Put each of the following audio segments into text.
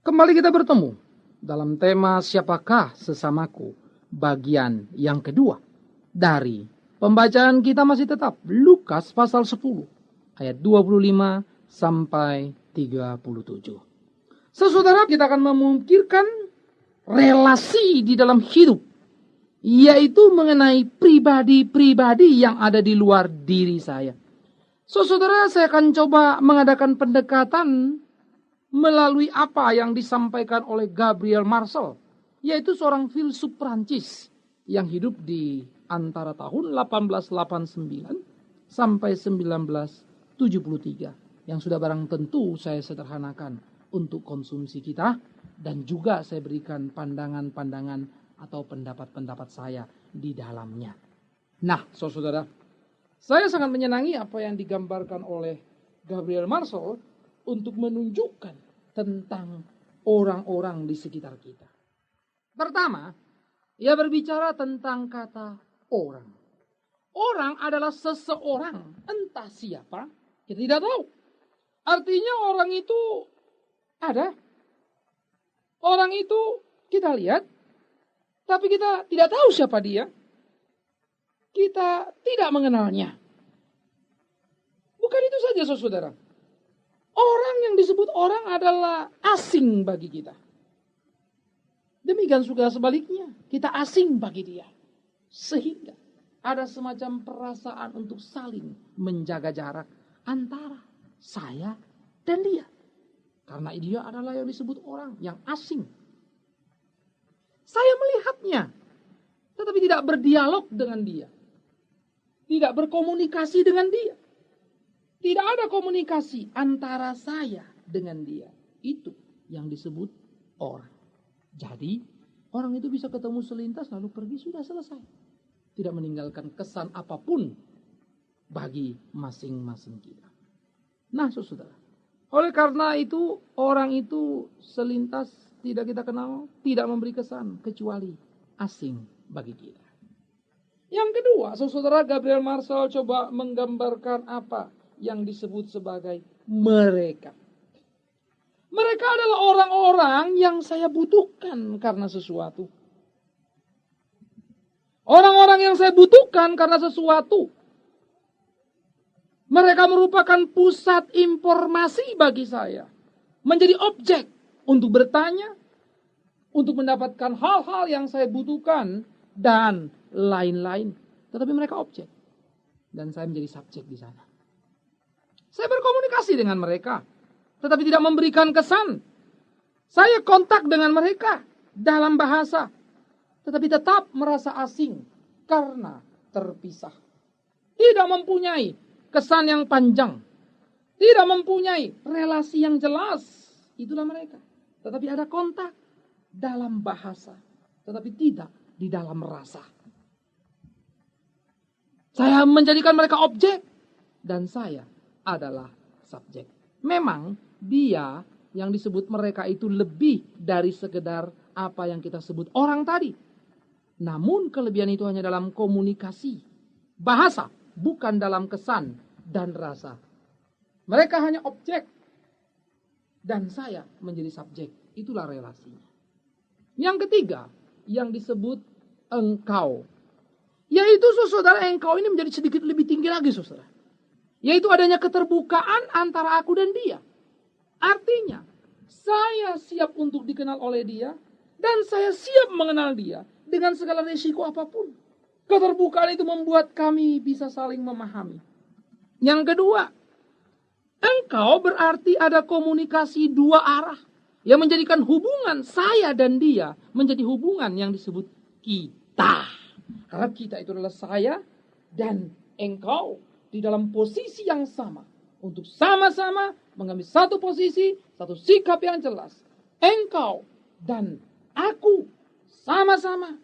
Kembali kita bertemu dalam tema Siapakah Sesamaku, bagian yang kedua dari pembacaan kita masih tetap Lukas pasal 10 ayat 25 sampai 37. Saudara, kita akan memungkirkan relasi di dalam hidup, yaitu mengenai pribadi-pribadi yang ada di luar diri saya. Saudara, saya akan coba mengadakan pendekatan melalui apa yang disampaikan oleh Gabriel Marcel, yaitu seorang filsuf Prancis yang hidup di antara tahun 1889 sampai 1973, yang sudah barang tentu saya sederhanakan untuk konsumsi kita, dan juga saya berikan pandangan-pandangan atau pendapat-pendapat saya di dalamnya. Nah, saudara, saya sangat menyenangi apa yang digambarkan oleh Gabriel Marcel untuk menunjukkan tentang orang-orang di sekitar kita. Pertama, ia berbicara tentang kata orang. Orang adalah seseorang, entah siapa, kita tidak tahu. Artinya orang itu ada. Orang itu kita lihat, tapi kita tidak tahu siapa dia. Kita tidak mengenalnya. Bukan itu saja, saudara. Orang yang disebut orang adalah asing bagi kita. Demikian juga sebaliknya, kita asing bagi dia. Sehingga ada semacam perasaan untuk saling menjaga jarak antara saya dan dia. Karena dia adalah yang disebut orang yang asing. Saya melihatnya, tetapi tidak berdialog dengan dia. Tidak berkomunikasi dengan dia. Tidak ada komunikasi antara saya dengan dia. Itu yang disebut orang. Jadi, orang itu bisa ketemu selintas lalu pergi, sudah selesai. Tidak meninggalkan kesan apapun bagi masing-masing kita. Nah, saudara, oleh karena itu, orang itu selintas tidak kita kenal, tidak memberi kesan kecuali asing bagi kita. Yang kedua, saudara, Gabriel Marcel coba menggambarkan apa yang disebut sebagai mereka. Mereka adalah orang-orang yang saya butuhkan karena sesuatu. Orang-orang yang saya butuhkan karena sesuatu. Mereka merupakan pusat informasi bagi saya. Menjadi objek untuk bertanya, untuk mendapatkan hal-hal yang saya butuhkan, dan lain-lain. Tetapi mereka objek. Dan saya menjadi subjek di sana. Saya berkomunikasi dengan mereka, tetapi tidak memberikan kesan. Saya kontak dengan mereka dalam bahasa, tetapi tetap merasa asing karena terpisah. Tidak mempunyai kesan yang panjang, tidak mempunyai relasi yang jelas. Itulah mereka. Tetapi ada kontak dalam bahasa, tetapi tidak di dalam rasa. Saya menjadikan mereka objek, dan saya adalah subjek. Memang dia yang disebut mereka itu lebih dari sekedar apa yang kita sebut orang tadi. Namun kelebihan itu hanya dalam komunikasi, bahasa, bukan dalam kesan dan rasa. Mereka hanya objek dan saya menjadi subjek. Itulah relasinya. Yang ketiga yang disebut engkau, yaitu saudara, engkau ini menjadi sedikit lebih tinggi lagi, saudara. Yaitu adanya keterbukaan antara aku dan dia. Artinya, saya siap untuk dikenal oleh dia, dan saya siap mengenal dia dengan segala risiko apapun. Keterbukaan itu membuat kami bisa saling memahami. Yang kedua, engkau berarti ada komunikasi dua arah, yang menjadikan hubungan saya dan dia menjadi hubungan yang disebut kita. Karena kita itu adalah saya dan engkau di dalam posisi yang sama. Untuk sama-sama mengambil satu posisi, satu sikap yang jelas. Engkau dan aku sama-sama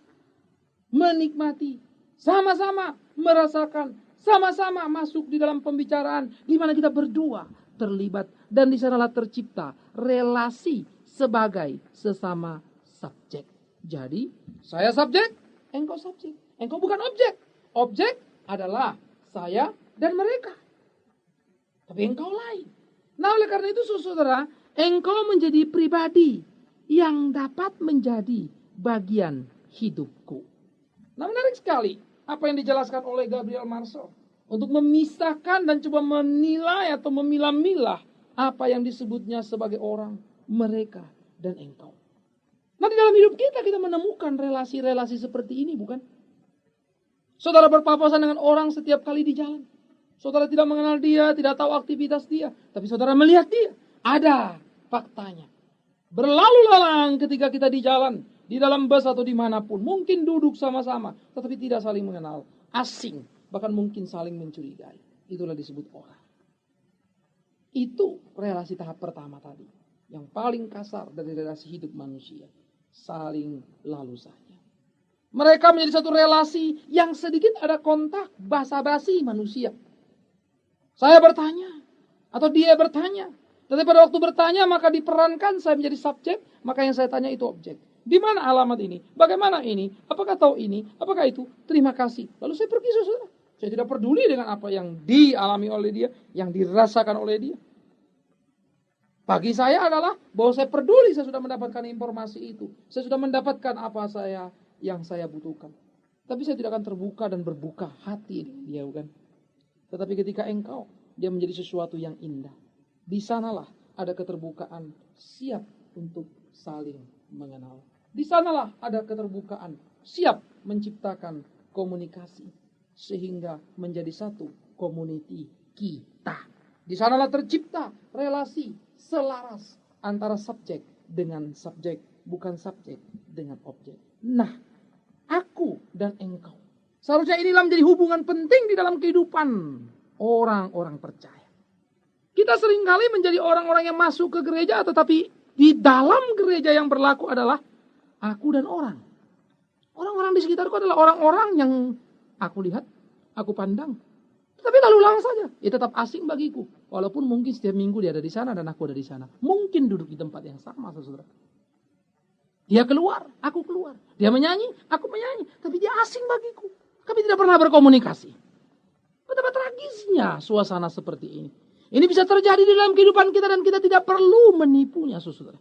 menikmati, sama-sama merasakan, sama-sama masuk di dalam pembicaraan di mana kita berdua terlibat, dan di sanalah tercipta relasi sebagai sesama subjek. Jadi, saya subjek, engkau subjek. Engkau bukan objek. Objek adalah saya dan mereka. Tapi engkau lain. Nah, oleh karena itu, saudara, engkau menjadi pribadi yang dapat menjadi bagian hidupku. Nah, menarik sekali apa yang dijelaskan oleh Gabriel Marshall untuk memisahkan dan coba menilai atau memilah-milah apa yang disebutnya sebagai orang, mereka, dan engkau. Nah, di dalam hidup kita menemukan relasi-relasi seperti ini, bukan? Saudara berpapasan dengan orang setiap kali di jalan. Saudara tidak mengenal dia, tidak tahu aktivitas dia. Tapi saudara melihat dia. Ada faktanya. Berlalu lalang ketika kita di jalan, di dalam bus atau dimanapun. Mungkin duduk sama-sama, tetapi tidak saling mengenal. Asing, bahkan mungkin saling mencurigai. Itulah disebut orang. Itu relasi tahap pertama tadi. Yang paling kasar dari relasi hidup manusia. Saling lalu saja. Mereka menjadi satu relasi yang sedikit ada kontak basa-basi manusia. Saya bertanya, atau dia bertanya. Tetapi pada waktu bertanya, maka diperankan saya menjadi subjek, maka yang saya tanya itu objek. Di mana alamat ini? Bagaimana ini? Apakah tahu ini? Apakah itu? Terima kasih. Lalu saya pergi, saudara. Saya tidak peduli dengan apa yang dialami oleh dia, yang dirasakan oleh dia. Bagi saya adalah bahwa saya peduli, saya sudah mendapatkan informasi itu. Saya sudah mendapatkan apa yang saya butuhkan. Tapi saya tidak akan terbuka dan berbuka hati dengan dia, bukan? Tetapi ketika engkau, dia menjadi sesuatu yang indah. Di sanalah ada keterbukaan, siap untuk saling mengenal. Di sanalah ada keterbukaan, siap menciptakan komunikasi. Sehingga menjadi satu community kita. Di sanalah tercipta relasi selaras antara subjek dengan subjek, bukan subjek dengan objek. Nah, aku dan engkau. Seharusnya inilah menjadi hubungan penting di dalam kehidupan orang-orang percaya. Kita seringkali menjadi orang-orang yang masuk ke gereja, tetapi di dalam gereja yang berlaku adalah aku dan orang. Orang-orang di sekitarku adalah orang-orang yang aku lihat, aku pandang. Tapi lalu lalang saja, ia tetap asing bagiku. Walaupun mungkin setiap minggu dia ada di sana dan aku ada di sana. Mungkin duduk di tempat yang sama, saudara. Dia keluar, aku keluar. Dia menyanyi, aku menyanyi. Tapi dia asing bagiku. Kami tidak pernah berkomunikasi. Betapa tragisnya suasana seperti ini. Ini bisa terjadi di dalam kehidupan kita dan kita tidak perlu menipunya, saudara.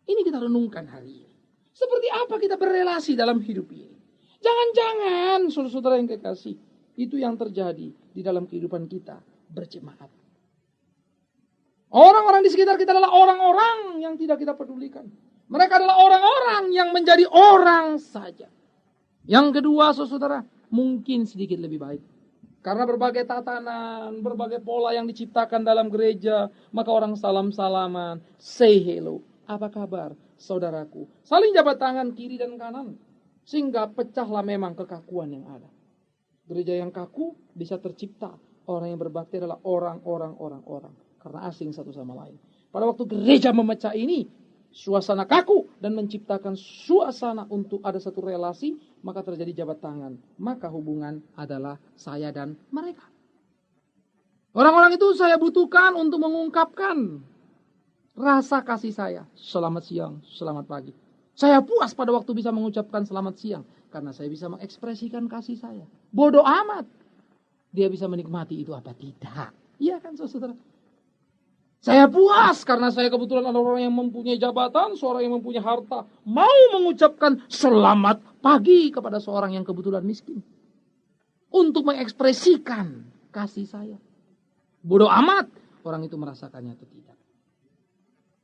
Ini kita renungkan hari ini. Seperti apa kita berelasi dalam hidup ini. Jangan-jangan, saudara-saudara yang kekasih, itu yang terjadi di dalam kehidupan kita berjemaat. Orang-orang di sekitar kita adalah orang-orang yang tidak kita pedulikan. Mereka adalah orang-orang yang menjadi orang saja. Yang kedua, saudara, mungkin sedikit lebih baik. Karena berbagai tatanan, berbagai pola yang diciptakan dalam gereja, maka orang salam-salaman, say hello. Apa kabar, saudaraku? Saling jabat tangan kiri dan kanan. Sehingga pecahlah memang kekakuan yang ada. Gereja yang kaku bisa tercipta. Orang yang berbakti adalah orang-orang. Karena asing satu sama lain. Pada waktu gereja memecah ini, suasana kaku dan menciptakan suasana untuk ada satu relasi, maka terjadi jabat tangan. Maka hubungan adalah saya dan mereka. Orang-orang itu saya butuhkan untuk mengungkapkan rasa kasih saya. Selamat siang, selamat pagi. Saya puas pada waktu bisa mengucapkan selamat siang. Karena saya bisa mengekspresikan kasih saya. Bodoh amat. Dia bisa menikmati itu apa tidak. Iya kan saudara? Saya puas karena saya kebetulan adalah orang yang mempunyai jabatan, seorang yang mempunyai harta. Mau mengucapkan selamat pagi kepada seorang yang kebetulan miskin. Untuk mengekspresikan kasih saya. Bodoh amat orang itu merasakannya atau tidak.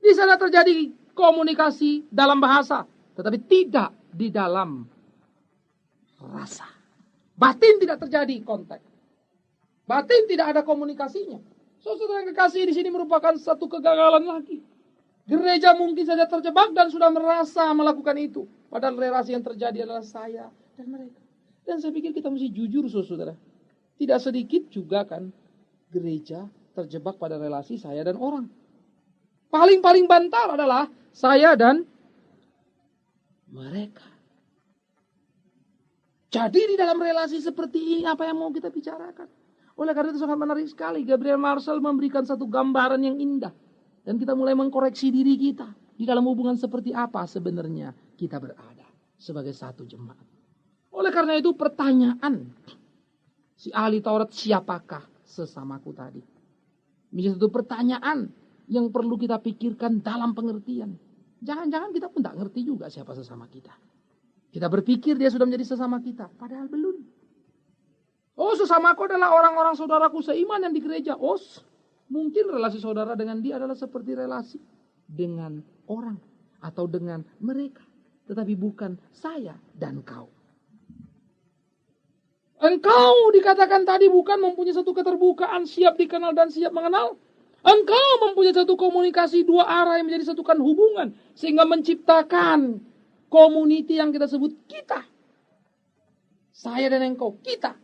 Di sana terjadi komunikasi dalam bahasa. Tetapi tidak di dalam rasa. Batin tidak terjadi kontak. Batin tidak ada komunikasinya. Saudara yang kekasih, di sini merupakan satu kegagalan lagi. Gereja mungkin saja terjebak dan sudah merasa melakukan itu. Padahal relasi yang terjadi adalah saya dan mereka. Dan saya pikir kita mesti jujur, saudara. Tidak sedikit juga kan gereja terjebak pada relasi saya dan orang. Paling bantal adalah saya dan mereka. Jadi di dalam relasi seperti ini apa yang mau kita bicarakan? Oleh karena itu sangat menarik sekali. Gabriel Marshall memberikan satu gambaran yang indah. Dan kita mulai mengkoreksi diri kita. Di dalam hubungan seperti apa sebenarnya kita berada. Sebagai satu jemaat. Oleh karena itu pertanyaan. Si ahli Taurat siapakah sesamaku tadi? Menjadi satu pertanyaan yang perlu kita pikirkan dalam pengertian. Jangan-jangan kita pun tak ngerti juga siapa sesama kita. Kita berpikir dia sudah menjadi sesama kita, padahal belum. Oh, sesamaku adalah orang-orang saudaraku seiman yang di gereja. Oh, mungkin relasi saudara dengan dia adalah seperti relasi dengan orang atau dengan mereka. Tetapi bukan saya dan kau. Engkau dikatakan tadi bukan mempunyai satu keterbukaan, siap dikenal dan siap mengenal. Engkau mempunyai satu komunikasi dua arah yang menjadi satukan hubungan. Sehingga menciptakan community yang kita sebut kita. Saya dan engkau, kita.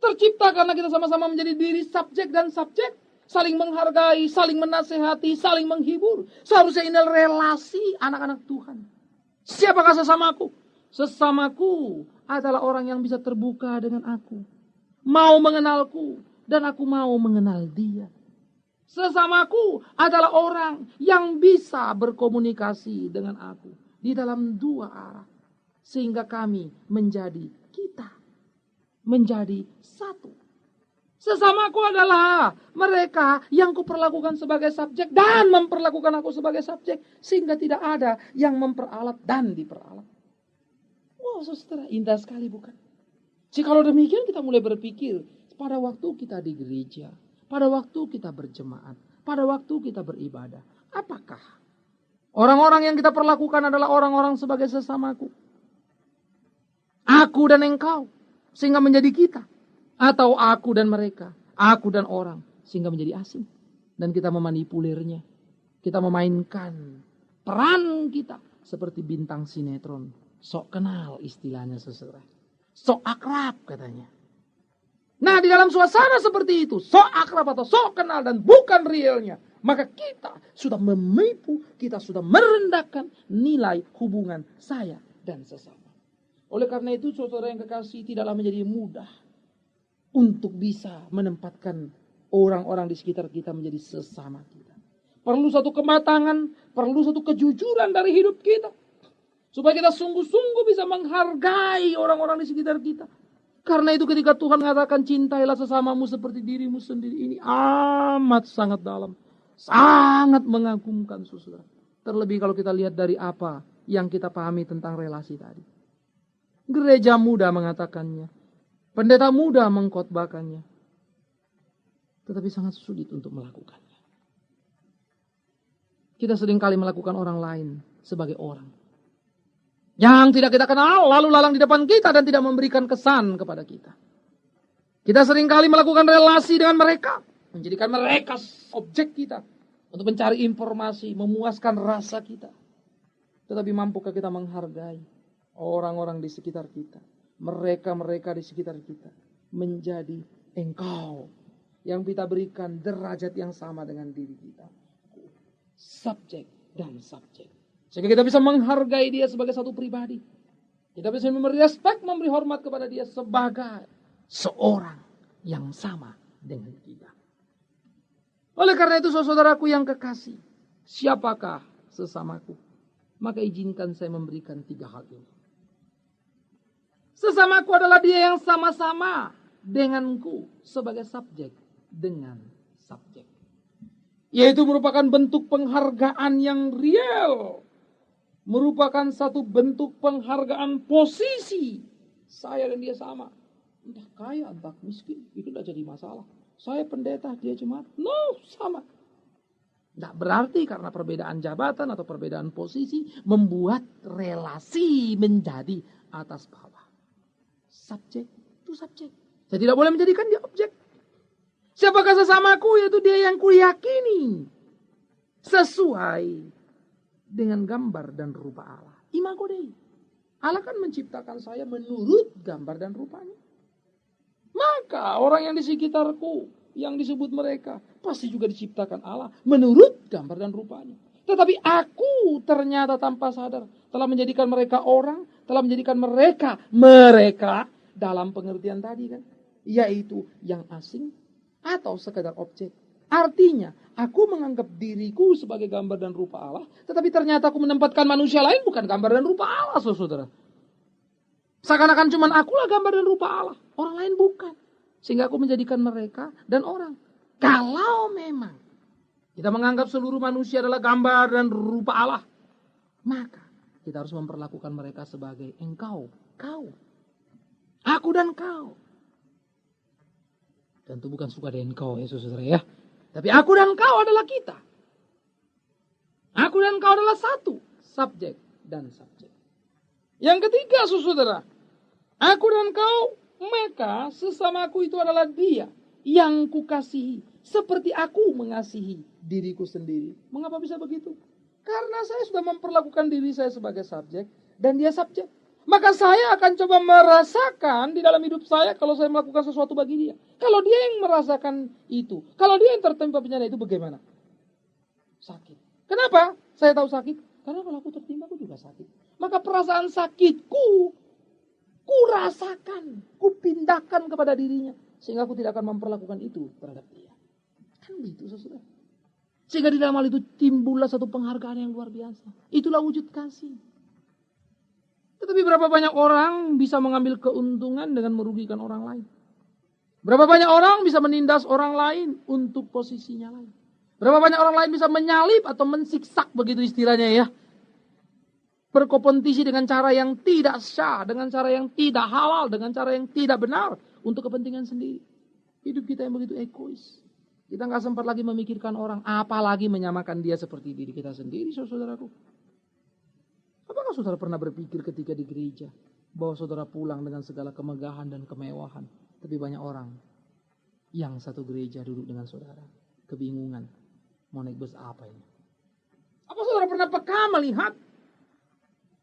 Tercipta karena kita sama-sama menjadi diri subjek dan subjek. Saling menghargai, saling menasehati, saling menghibur. Seharusnya ini relasi anak-anak Tuhan. Siapakah sesamaku? Sesamaku adalah orang yang bisa terbuka dengan aku. Mau mengenalku dan aku mau mengenal dia. Sesamaku adalah orang yang bisa berkomunikasi dengan aku di dalam dua arah. Sehingga kami menjadi kita. Menjadi satu. Sesamaku adalah mereka yang kuperlakukan sebagai subjek dan memperlakukan aku sebagai subjek. Sehingga tidak ada yang memperalat dan diperalat. Wow, saudara, indah sekali bukan? Jika kalau demikian kita mulai berpikir pada waktu kita di gereja. Pada waktu kita berjemaat, pada waktu kita beribadah, apakah orang-orang yang kita perlakukan adalah orang-orang sebagai sesamaku? Aku dan engkau, sehingga menjadi kita. Atau aku dan mereka, aku dan orang, sehingga menjadi asing. Dan kita memanipulirnya. Kita memainkan peran kita seperti bintang sinetron. Sok kenal istilahnya saudara. Sok akrab katanya. Nah, di dalam suasana seperti itu, sok akrab atau sok kenal dan bukan realnya, maka kita sudah menipu, kita sudah merendahkan nilai hubungan saya dan sesama. Oleh karena itu, saudara yang kekasih, tidaklah menjadi mudah untuk bisa menempatkan orang-orang di sekitar kita menjadi sesama kita. Perlu satu kematangan, perlu satu kejujuran dari hidup kita. Supaya kita sungguh-sungguh bisa menghargai orang-orang di sekitar kita. Karena itu ketika Tuhan mengatakan cintailah sesamamu seperti dirimu sendiri, ini amat sangat dalam. Sangat mengagumkan saudara. Terlebih kalau kita lihat dari apa yang kita pahami tentang relasi tadi. Gereja muda mengatakannya. Pendeta muda mengkhotbahkannya. Tetapi sangat sulit untuk melakukannya. Kita seringkali melakukan orang lain sebagai orang yang tidak kita kenal, lalu lalang di depan kita dan tidak memberikan kesan kepada kita. Kita seringkali melakukan relasi dengan mereka, menjadikan mereka objek kita untuk mencari informasi, memuaskan rasa kita. Tetapi mampukah kita menghargai orang-orang di sekitar kita, mereka-mereka di sekitar kita, menjadi engkau yang kita berikan derajat yang sama dengan diri kita. Subjek dan subjek. Sehingga kita bisa menghargai dia sebagai satu pribadi. Kita bisa memberi respek, memberi hormat kepada dia sebagai seorang yang sama dengan kita. Oleh karena itu saudaraku yang kekasih, siapakah sesamaku? Maka izinkan saya memberikan 3 hal ini. Sesamaku adalah dia yang sama-sama denganku sebagai subjek dengan subjek. Yaitu merupakan bentuk penghargaan yang real. Merupakan satu bentuk penghargaan posisi. Saya dan dia sama. Entah kaya, entah miskin. Itu tidak jadi masalah. Saya pendeta, dia jemaat. No, sama. Tidak berarti karena perbedaan jabatan atau perbedaan posisi membuat relasi menjadi atas bawah. Subjek itu subjek. Saya tidak boleh menjadikan dia objek. Siapakah sesamaku? Yaitu dia yang kuyakini sesuai dengan gambar dan rupa Allah. Imago Dei. Allah kan menciptakan saya menurut gambar dan rupanya. Maka orang yang di sekitarku, yang disebut mereka, pasti juga diciptakan Allah menurut gambar dan rupanya. Tetapi aku ternyata tanpa sadar telah menjadikan mereka orang, telah menjadikan mereka dalam pengertian tadi kan. Yaitu yang asing atau sekedar objek. Artinya, aku menganggap diriku sebagai gambar dan rupa Allah, tetapi ternyata aku menempatkan manusia lain bukan gambar dan rupa Allah, saudara. Seakan-akan cuma akulah gambar dan rupa Allah, orang lain bukan. Sehingga aku menjadikan mereka dan orang. Kalau memang kita menganggap seluruh manusia adalah gambar dan rupa Allah, Maka kita harus memperlakukan mereka sebagai engkau, kau, aku dan kau. Tentu bukan suka dengan kau ya saudara ya. Tapi aku dan kau adalah kita. Aku dan kau adalah satu. Subjek dan subjek. Yang ketiga saudara. Aku dan kau, maka sesamaku itu adalah dia yang kukasihi. Seperti aku mengasihi diriku sendiri. Mengapa bisa begitu? Karena saya sudah memperlakukan diri saya sebagai subjek dan dia subjek. Maka saya akan coba merasakan di dalam hidup saya kalau saya melakukan sesuatu bagi dia. Kalau dia yang merasakan itu, kalau dia yang tertimpa bencana itu bagaimana? Sakit. Kenapa saya tahu sakit? Karena kalau aku tertimpa aku juga sakit. Maka perasaan sakitku, ku rasakan, ku pindahkan kepada dirinya. Sehingga aku tidak akan memperlakukan itu terhadap dia. Kan gitu saudara. Sehingga di dalam hal itu timbullah satu penghargaan yang luar biasa. Itulah wujud kasih. Tetapi berapa banyak orang bisa mengambil keuntungan dengan merugikan orang lain. Berapa banyak orang bisa menindas orang lain untuk posisinya lain. Berapa banyak orang lain bisa menyalip atau mensiksak begitu istilahnya ya. Berkompetisi dengan cara yang tidak syah, dengan cara yang tidak halal, dengan cara yang tidak benar untuk kepentingan sendiri. Hidup kita yang begitu egois. Kita nggak sempat lagi memikirkan orang, apalagi menyamakan dia seperti diri kita sendiri, saudaraku. Apakah saudara pernah berpikir ketika di gereja bahwa saudara pulang dengan segala kemegahan dan kemewahan, tapi banyak orang yang satu gereja duduk dengan saudara kebingungan mau naik bus apa ini? Apa saudara pernah peka melihat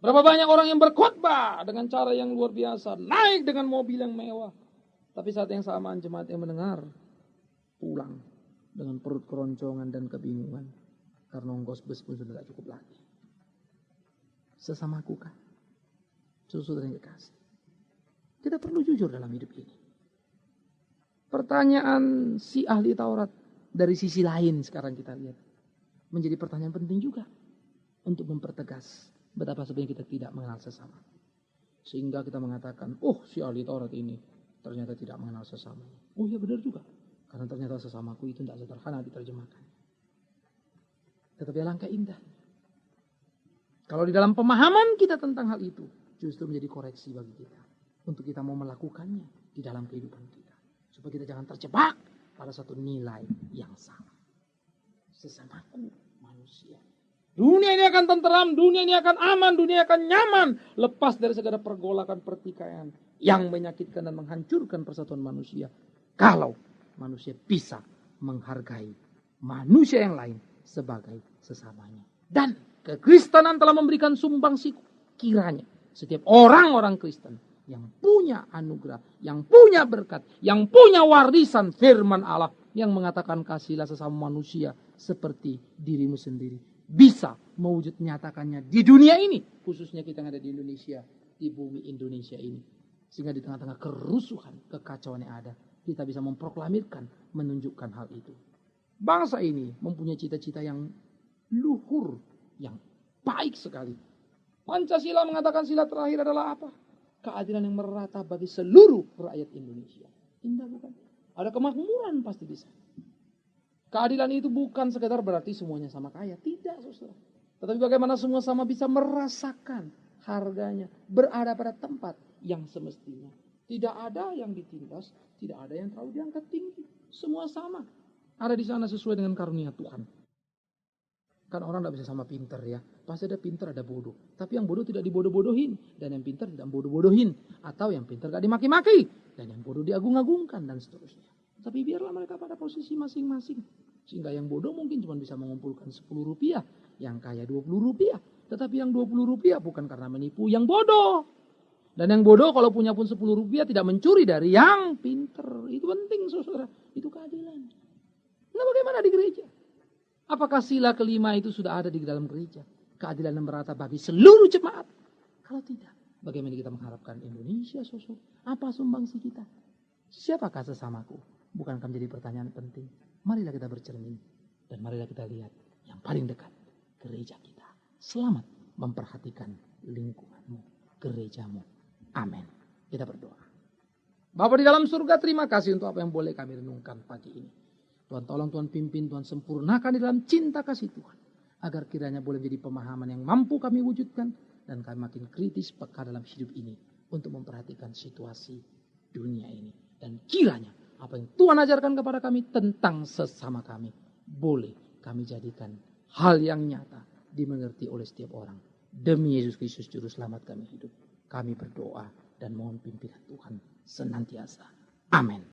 berapa banyak orang yang berkhotbah dengan cara yang luar biasa, naik dengan mobil yang mewah, tapi saat yang samaan jemaat yang mendengar pulang dengan perut keroncongan dan kebingungan karena ongkos bus pun sudah tidak cukup lagi. Sesamaku kan? Saudara yang kekasih. Kita perlu jujur dalam hidup ini. Pertanyaan si ahli Taurat dari sisi lain sekarang kita lihat. Menjadi pertanyaan penting juga. Untuk mempertegas betapa sebenarnya kita tidak mengenal sesama. Sehingga kita mengatakan, oh si ahli Taurat ini ternyata tidak mengenal sesama. Oh ya benar juga. Karena ternyata sesamaku itu tidak sederhana diterjemahkan. Tetapi alangkah indah. Kalau di dalam pemahaman kita tentang hal itu, justru menjadi koreksi bagi kita. Untuk kita mau melakukannya di dalam kehidupan kita. Supaya kita jangan terjebak pada satu nilai yang salah. Sesamaku manusia. Dunia ini akan tenteram, dunia ini akan aman, dunia akan nyaman. Lepas dari segala pergolakan pertikaian yang menyakitkan dan menghancurkan persatuan manusia. Kalau manusia bisa menghargai manusia yang lain sebagai sesamanya. Dan kekristenan telah memberikan sumbangsi kiranya setiap orang-orang Kristen yang punya anugerah, yang punya berkat, yang punya warisan firman Allah yang mengatakan kasihilah sesama manusia seperti dirimu sendiri. Bisa mewujud nyatakannya di dunia ini, khususnya kita yang ada di Indonesia, di bumi Indonesia ini. Sehingga di tengah-tengah kerusuhan, kekacauan yang ada, kita bisa memproklamirkan, menunjukkan hal itu. Bangsa ini mempunyai cita-cita yang luhur, yang baik sekali. Pancasila mengatakan sila terakhir adalah apa? Keadilan yang merata bagi seluruh rakyat Indonesia. Indah bukan? Ada kemakmuran pasti di sana. Keadilan itu bukan sekedar berarti semuanya sama kaya. Tidak, saudara. Tetapi bagaimana semua sama bisa merasakan harganya. Berada pada tempat yang semestinya. Tidak ada yang ditindas. Tidak ada yang terlalu diangkat tinggi. Semua sama. Ada di sana sesuai dengan karunia Tuhan. Kan orang tidak bisa sama pinter ya. Pasti ada pinter, ada bodoh. Tapi yang bodoh tidak dibodoh-bodohin. Dan yang pinter tidak bodoh-bodohin. Atau yang pinter gak dimaki-maki. Dan yang bodoh diagung-agungkan dan seterusnya. Tapi biarlah mereka pada posisi masing-masing. Sehingga yang bodoh mungkin cuma bisa mengumpulkan 10 rupiah. Yang kaya 20 rupiah. Tetapi yang 20 rupiah bukan karena menipu yang bodoh. Dan yang bodoh kalau punya pun 10 rupiah tidak mencuri dari yang pinter. Itu penting saudara. Itu keadilan. Nah bagaimana di gereja? Apakah sila kelima itu sudah ada di dalam gereja? Keadilan yang merata bagi seluruh jemaat. Kalau tidak, bagaimana kita mengharapkan Indonesia sosok? Apa sumbangsi kita? Siapakah sesamaku? Bukankah menjadi pertanyaan penting? Marilah kita bercermin. Dan marilah kita lihat yang paling dekat. Gereja kita. Selamat memperhatikan lingkunganmu. Gerejamu. Amin. Kita berdoa. Bapa di dalam surga, terima kasih untuk apa yang boleh kami renungkan pagi ini. Tuhan tolong, Tuhan pimpin, Tuhan sempurnakan di dalam cinta kasih Tuhan. agar kiranya boleh menjadi pemahaman yang mampu kami wujudkan dan kami makin kritis peka dalam hidup ini untuk memperhatikan situasi dunia ini. Dan kiranya apa yang Tuhan ajarkan kepada kami tentang sesama kami boleh kami jadikan hal yang nyata dimengerti oleh setiap orang. Demi Yesus Kristus Juru Selamat kami hidup. Kami berdoa dan mohon pimpinan Tuhan senantiasa. Amin.